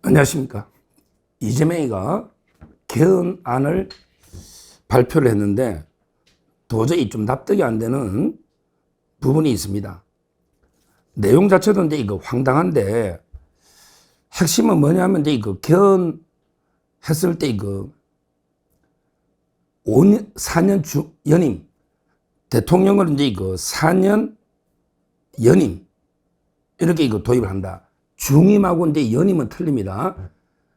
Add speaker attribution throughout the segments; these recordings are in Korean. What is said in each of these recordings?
Speaker 1: 안녕하십니까. 이재명이가 개헌안을 발표를 했는데 도저히 좀 납득이 안 되는 부분이 있습니다. 내용 자체도 이제 이거 황당한데 핵심은 뭐냐면 이제 이거 개헌했을 때 이거 5년, 4년 연임, 대통령을 이제 이거 4년 연임, 이렇게 이거 도입을 한다. 중임하고 이제 연임은 틀립니다.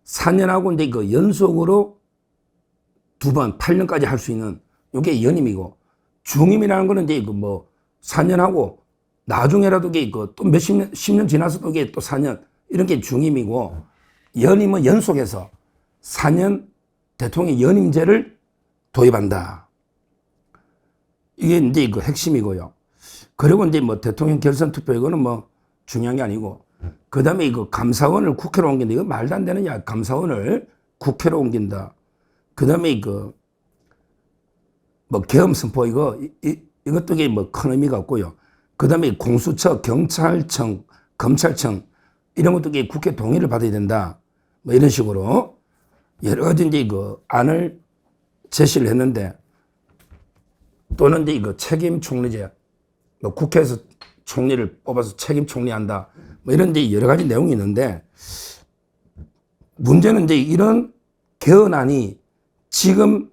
Speaker 1: 4년하고 이제 그 연속으로 2번, 8년까지 할 수 있는 이게 연임이고, 중임이라는 거는 이제 그 뭐 4년하고 나중에라도 이게 또 몇십 년, 10년 지나서도 이게 또 4년, 이런 게 중임이고, 연임은 연속해서 4년 대통령 연임제를 도입한다. 이게 이제 그 핵심이고요. 그리고 이제 뭐 대통령 결선 투표 이거는 뭐 중요한 게 아니고, 그 다음에 이거 감사원을 국회로 옮긴다. 이거 말도 안 되는 야. 감사원을 국회로 옮긴다. 그 다음에 이거 뭐 계엄 선포 이것도 뭐 큰 의미가 없고요. 그 다음에 공수처, 경찰청, 검찰청 이런 것도 국회 동의를 받아야 된다. 뭐 이런 식으로 여러 가지 이제 그 안을 제시를 했는데, 또는 이제 이거 책임 총리제, 뭐 국회에서 총리를 뽑아서 책임 총리한다. 뭐 이런 이제 여러 가지 내용이 있는데, 문제는 이제 이런 개헌안이 지금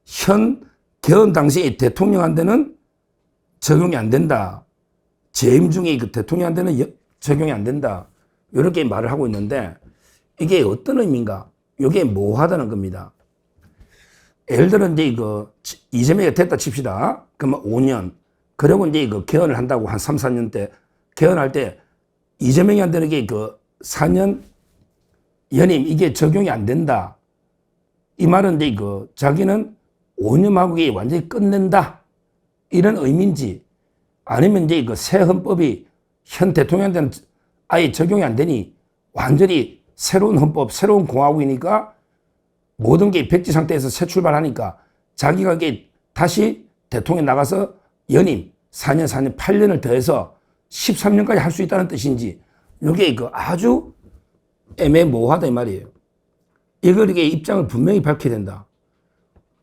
Speaker 1: 현 개헌 당시에 대통령한테는 적용이 안 된다. 재임 중에 그 대통령한테는 적용이 안 된다. 이렇게 말을 하고 있는데, 이게 어떤 의미인가? 이게 모호하다는 겁니다. 예를 들어 이제 이거 이재명이 됐다 칩시다. 그러면 5년. 그리고 이제 그 개헌을 한다고 한 3, 4년 때 개헌할 때 이재명이한테는 이게 그 4년 연임 이게 적용이 안 된다. 이 말은 이제 그 자기는 5년하고 이게 완전히 끝낸다. 이런 의미인지, 아니면 이제 그 새 헌법이 현 대통령한테는 아예 적용이 안 되니 완전히 새로운 헌법, 새로운 공화국이니까 모든 게 백지 상태에서 새 출발하니까 자기가 이게 다시 대통령 나가서 연임 4년, 4년, 8년을 더해서 13년까지 할 수 있다는 뜻인지, 이게 그 아주 애매모호하다 이 말이에요. 이걸 이게 입장을 분명히 밝혀야 된다.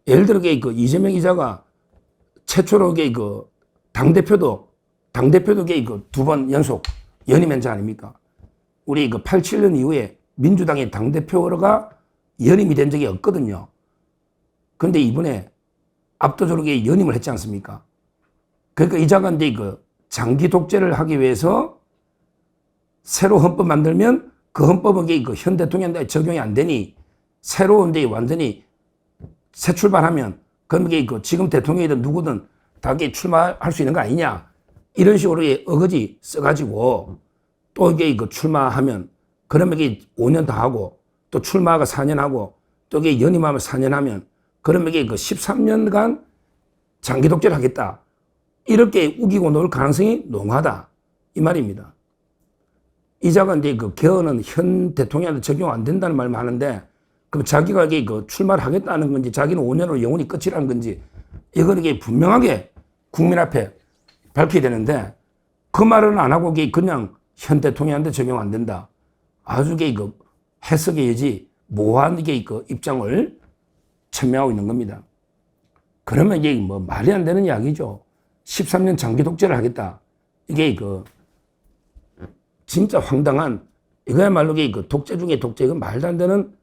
Speaker 1: 예를 들어 그 이재명 기자가 최초로 그 당대표도 그 2번 연속 연임연장 아닙니까? 우리 그 87년 이후에 민주당의 당대표가 연임이 된 적이 없거든요. 그런데 이번에 압도적으로 연임을 했지 않습니까? 그러니까 이자가 이제 그 장기 독재를 하기 위해서 새로 헌법 만들면 그 헌법은 그 현 대통령한테 적용이 안 되니 새로 이제 완전히 새 출발하면 그럼 그 지금 대통령이든 누구든 다 출마할 수 있는 거 아니냐, 이런 식으로 어거지 써가지고 또 이게 그 출마하면 그러면 이게 5년 더 하고 또 출마가 4년 하고 또 이게 연임하면 4년 하면 그러면 이게 그 13년간 장기 독재를 하겠다. 이렇게 우기고 놀 가능성이 농하다. 이 말입니다. 이자가 이제 그 개헌은 현 대통령한테 적용 안 된다는 말만 하는데, 그럼 자기가 이게 그 출마를 하겠다는 건지 자기는 5년으로 영원히 끝이라는 건지, 이걸 이게 분명하게 국민 앞에 밝혀야 되는데, 그 말은 안 하고 그냥 현 대통령한테 적용 안 된다. 아주 그 해석의 여지, 모호한 그 입장을 천명하고 있는 겁니다. 그러면 이게 뭐 말이 안 되는 이야기죠. 13년 장기 독재를 하겠다. 이게 그 진짜 황당한, 이거야말로 그 독재 중에 독재, 이건 말도 안 되는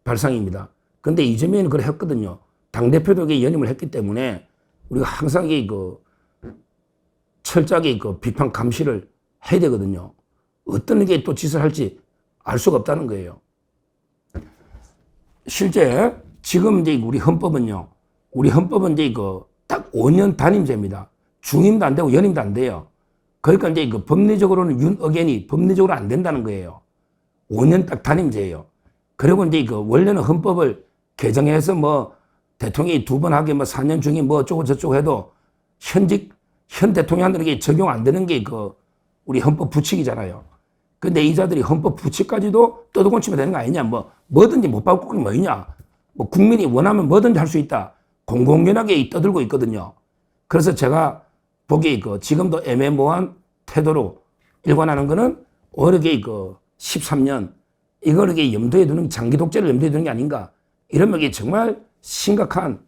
Speaker 1: 발상입니다. 근데 이재명이 그걸 했거든요. 당대표도 연임을 했기 때문에 우리가 항상 그 철저하게 그 비판 감시를 해야 되거든요. 어떤 게 또 짓을 할지 알 수가 없다는 거예요. 실제 지금 이제 우리 헌법은요, 이제 그 딱 5년 단임제입니다. 중임도 안 되고 연임도 안 돼요. 그러니까 이제 그 법리적으로는 윤억연이 법리적으로 안 된다는 거예요. 5년 딱 단임제예요. 그리고 이제 그 원래는 헌법을 개정해서 뭐 대통령이 2번 하게 뭐 4년 중에 뭐 어쩌고 저쩌고 해도 현 대통령한테 적용 안 되는 게 그 우리 헌법 부칙이잖아요. 근데 이자들이 헌법 부칙까지도 떠들고 치면 되는 거 아니냐, 뭐든지 못 바꾸고 뭐냐, 뭐 국민이 원하면 뭐든지 할 수 있다. 공공연하게 떠들고 있거든요. 그래서 제가 보기에 지금도 애매모호한 태도로 일관하는 거는 오히려 13년 이걸 이렇게 염두에 두는, 장기 독재를 염두에 두는 게 아닌가. 이러면 이게 정말 심각한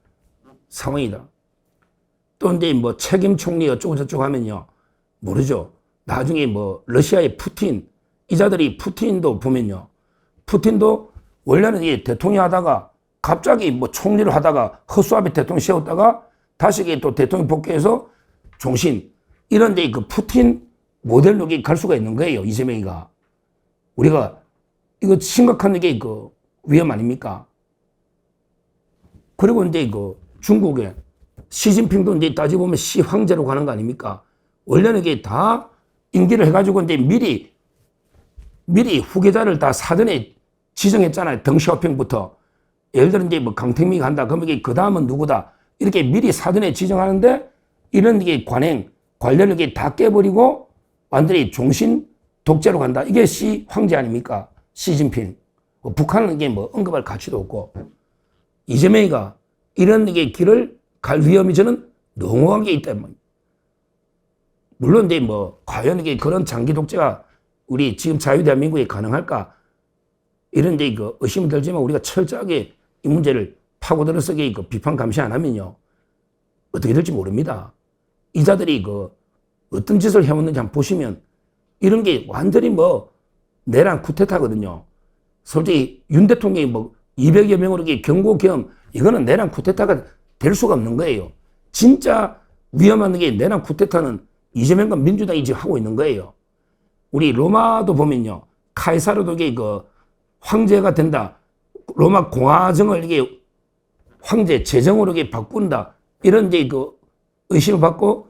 Speaker 1: 상황이다. 또 이제 뭐 책임 총리 어쩌고 저쩌고 하면요. 모르죠. 나중에 뭐 러시아의 푸틴, 이 자들이 푸틴도 보면요. 푸틴도 원래는 이 대통령 하다가 갑자기 뭐 총리를 하다가 허수아비 대통령 세웠다가 다시 또 대통령 복귀해서 종신. 이런 데 그 푸틴 모델로 갈 수가 있는 거예요. 이재명이가. 우리가 이거 심각한 게 그 위험 아닙니까? 그리고 이제 그 중국에 시진핑도 이제 따지보면 시황제로 가는 거 아닙니까? 원래는 이게 다 임기를 해가지고 이제 미리 후계자를 다 사전에 지정했잖아요. 덩샤오핑부터. 예를 들어 이제 뭐 강택민이 간다. 그러면 이게 그 다음은 누구다. 이렇게 미리 사전에 지정하는데 이런 게 관련을 이게 다 깨버리고 완전히 종신 독재로 간다. 이게 시황제 아닙니까? 시진핑. 북한은 이게 뭐 언급할 가치도 없고. 이재명이가 이런 게 길을 갈 위험이 저는 농후하게 있다. 물론 이제 뭐 과연 이게 그런 장기 독재가 우리 지금 자유대한민국에 가능할까? 이런 이제 그 의심이 들지만 우리가 철저하게 이 문제를 파고들어서 그 비판 감시 안 하면요. 어떻게 될지 모릅니다. 이 자들이 그 어떤 짓을 해왔는지 한번 보시면 이런 게 완전히 뭐 내란 쿠데타거든요. 솔직히 윤 대통령이 뭐 200여 명으로 경고 겸 이거는 내란 쿠데타가 될 수가 없는 거예요. 진짜 위험한 게 내란 쿠데타는 이재명과 민주당이 지금 하고 있는 거예요. 우리 로마도 보면요. 카이사르도 그 황제가 된다. 로마 공화정을 이게 황제 제정으로 바꾼다. 이런 이제 그 의심을 받고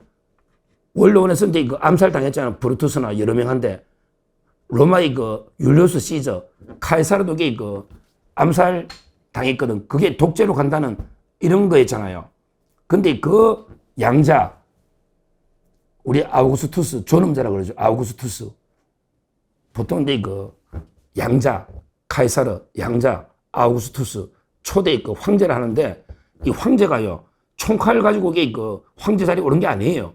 Speaker 1: 원로원에서 이제 그 암살 당했잖아요. 브루투스나 여러 명한테. 로마의 그 율리우스 시저, 카이사르도 그 암살 당했거든. 그게 독재로 간다는 이런 거였잖아요. 근데 그 양자, 우리 아우구스투스, 존엄자라고 그러죠. 아우구스투스. 보통 이제 그 양자, 카이사르, 양자, 아우구스투스, 초대 그 황제를 하는데 이 황제가요, 총칼 가지고 그 황제 자리에 오른 게 아니에요.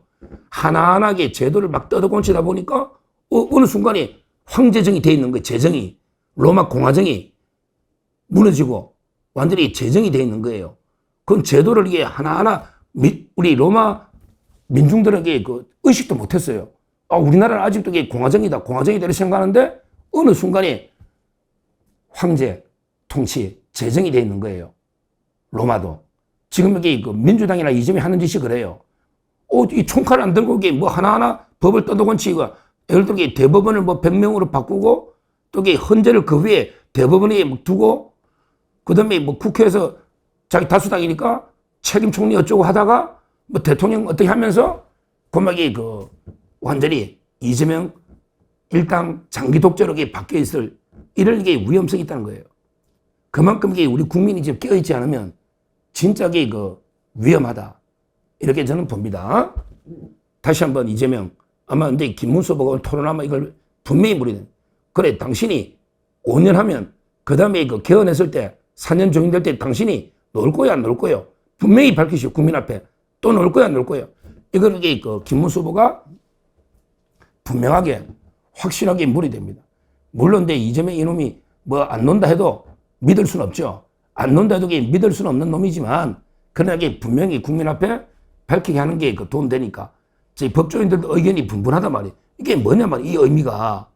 Speaker 1: 하나하나게 제도를 막 뜯어곤치다 보니까 어느 순간에 황제정이 돼 있는 거예요. 제정이. 로마 공화정이 무너지고 완전히 제정이 돼 있는 거예요. 그건 제도를 이게 하나하나 우리 로마 민중들에게 그 의식도 못했어요. 우리나라는 아직도 이게 공화정이다. 공화정이 되려 생각하는데 어느 순간에 황제 통치 제정이 돼 있는 거예요. 로마도. 지금 여기 그 민주당이나 이재명이 하는 짓이 그래요. 이 총칼 안 들고 이게 뭐 하나하나 법을 떠도곤치고 예를 들어 대법원을 뭐 100명으로 바꾸고 또 이게 헌재를 그 위에 대법원에 두고 그다음에 뭐 국회에서 자기 다수당이니까 책임 총리 어쩌고 하다가 뭐 대통령 어떻게 하면서 고막이 그 완전히 이재명 일당 장기 독재로 바뀌어 있을 이런 게 위험성이 있다는 거예요. 그만큼 이게 우리 국민이 지금 깨어있지 않으면 진짜 그 위험하다. 이렇게 저는 봅니다. 다시 한번 이재명 아마 근데 김문수 보고 오늘 토론하면 이걸 분명히 물어요. 그래 당신이 5년 하면 그 다음에 그 개헌했을 때 4년 종인될 때 당신이 놓을 거야 안 놓을 거예요. 분명히 밝히시오. 국민 앞에. 또 놓을 거야 안 놓을 거예요. 이걸 그 김문수 후보가 분명하게 확실하게 물어야 됩니다. 물론 근데 이재명 이놈이 뭐 안 논다 해도 믿을 수는 없죠. 안 논다 해도 믿을 수는 없는 놈이지만 그러나 이게 분명히 국민 앞에 밝히게 하는 게 그 도움 되니까. 저희 법조인들도 의견이 분분하단 말이에요. 이게 뭐냐 말이에요. 이 의미가.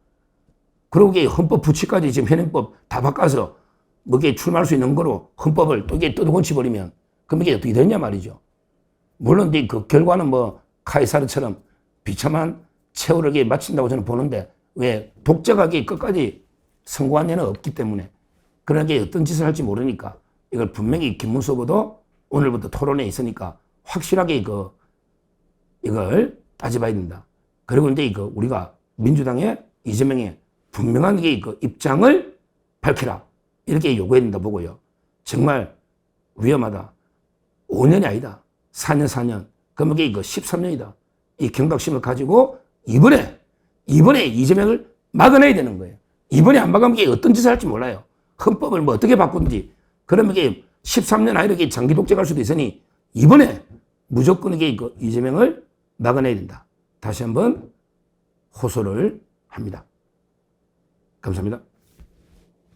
Speaker 1: 그리고 이게 헌법 부칙까지 지금 현행법 다 바꿔서 뭐 이게 출마할 수 있는 거로 헌법을 또 이게 뜯어곤치 버리면 그럼 이게 어떻게 되냐 말이죠. 물론 그 결과는 뭐 카이사르처럼 비참한 세월을 마친다고 저는 보는데 왜 독재가 끝까지 성공한 예는 없기 때문에 그런 게 어떤 짓을 할지 모르니까 이걸 분명히 김문수 후보도 오늘부터 토론에 있으니까 확실하게 이걸 따져봐야 된다. 그리고 이제 우리가 민주당의 이재명의 분명한 입장을 밝히라. 이렇게 요구해야 된다 보고요. 정말 위험하다. 5년이 아니다. 4년. 그러면 이게 13년이다. 이 경각심을 가지고 이번에 이재명을 막아내야 되는 거예요. 이번에 안 막으면 이게 어떤 짓을 할지 몰라요. 헌법을 뭐 어떻게 바꾼지. 그러면 이게 13년 아니라 장기 독재 갈 수도 있으니 이번에 무조건 이재명을 막아내야 된다. 다시 한번 호소를 합니다. 감사합니다.